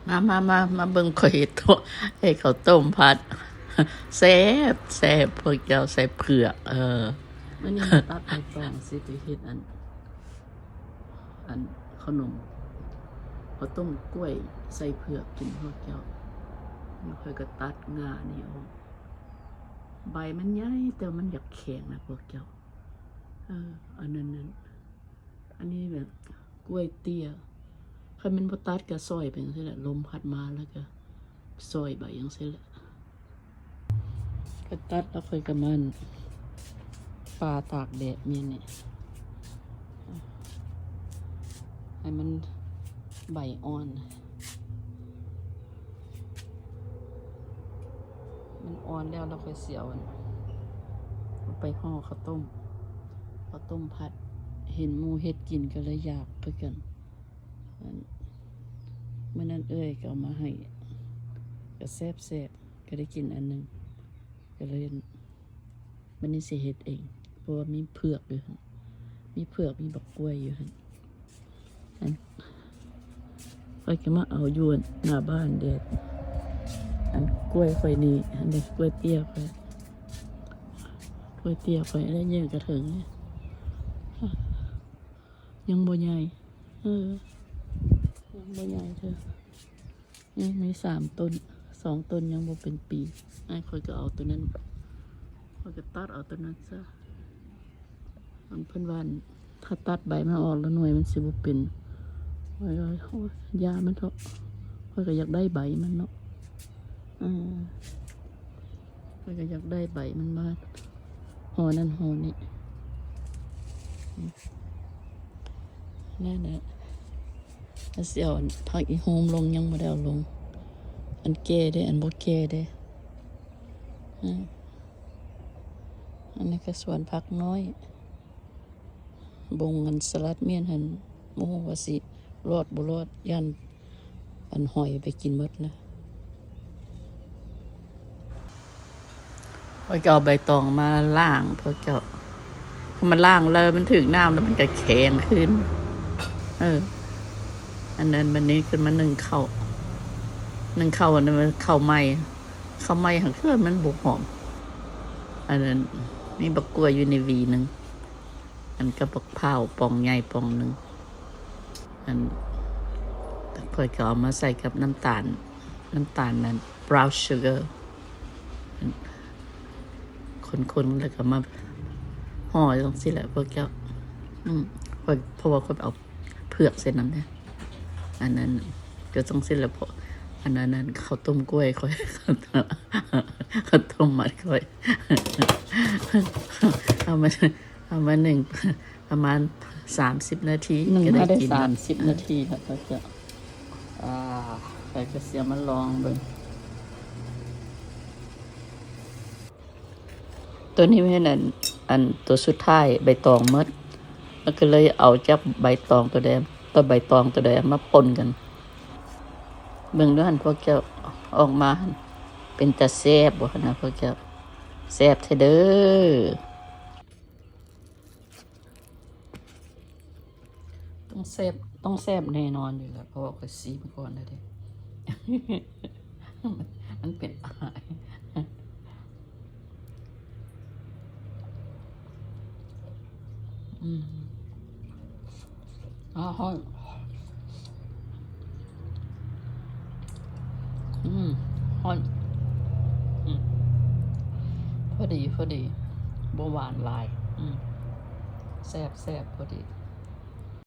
มาเบิ่งข่อยตัวข้าวต้มผัดแซ่บพวกเจ้าใส่เผือกวันนี้ตัดใบตองสิไปเฮ็ดอันขนมข้าวต้มกล้วยใส่เผือกกินพวกเจ้าค่อยก็ตัดงานี่ออกใบมันใหญ่แต่มันอยากแข็งนะพวกเจ้าอันนั้นอันนี้แบบกล้วยเตี้ยใครมันบ่ตัดก็ซอยไปจังซี่แหละลมพัดมาแล้วก็ซอยใบจังซี่แหละก็ตัดแล้วค่อยก็มันปลาตากแดดนี่ให้มันใบอ่อนมันอ่อนแล้วเราค่อยเสียวไปห่อข้าวต้มผัดเห็นหมูเฮ็ดกินก็เลยอยากคือกันเมื่อนั้นก็เอามาให้ก็แซ่บก็ได้กินอันนึงก็เลยมันนี่สิเฮ็ดเองเพราะว่ามีเผือกอยู่มีเผือกมีบักกล้วยอยู่ค่อยก็มาเอาอยู่หน้าบ้านเด็ดอันกล้วยค่อยนี่อันนี้กล้วยเตี้ยค่อยได้เยอะกระถึงยังบ่ใหญ่ยังบ่ใหญ่เธอยังมี3 ต้น2 ต้นยังบ่เป็นปีค่อยก็เอาตัวนั้นค่อยก็ตัดเอาตัวนั้นซะมันเพิ่นว่าถ้าตัดใบมันออกแล้วหน่วยมันสิบ่เป็นโอ้ยยามันเถอะค่อยก็อยากได้ใบมันเนาะค่อยก็อยากได้ใบมันมาห่อนั่นห่อนี่นั่นแหละเสียวผักอีโฮมลงยังไม่ได้เอาลงอันแก่ได้อันบ่แก่ได้อันนี้ก็สวนผักน้อยบงอันสลัดเมียนหันโมโหว่าสิรอดบ่รอดยันอันหอยไปกินหมดนะพอเอาใบตองมาล่างพอเจ้ามันล่างเลยมันถึงน้ำแล้วมันก็แข็งขึ้นอันนั้นวันนี้ขึ้นมา1 ข้าวอันนั้นข้าวไหม้หักเครื่องมันบวหอมอันนั้นนี่บักกล้วยอยู่ในวีนึงอันก็บักเผาปองใหญ่ปองนึงอันค่อยก็เอามาใส่กับน้ำตาลนั้น brown sugar คนแล้วก็มาห่อตรงสิแหละพวกเจ้าเพราะว่าคนเอาเผือกเส้นนั้นเนี่ยอันนั้นก็ต้องเส้นละพออันนั้นข้าวต้มกล้วยค่อยข้าวต้มมัดค่อยเอามา1ประมาณ30 นาทีก็ได้กิน30 นาทีแล้วก็จะใส่กระเทียมมาลองเบิ่งตัวนี้ไม่นั่นอันตัวสุดท้ายใบตองมดแล้วก็เลยเอาจากใบตองตัวแดงกับใบตองตัวแดงมาปนกันเบิ่งด้วยพวกเจ้าออกมาเป็นตาแซ่บบ่นะพวกเจ้าแซ่บแท้เด้อต้องแซ่บแน่นอนอยู่แล้วเพราะว่าก็ซีมาก่อนแล้วเด้มันเป็นอาหารฮอยฮอยพอดีบ่หวานหลายแซ่บพอดี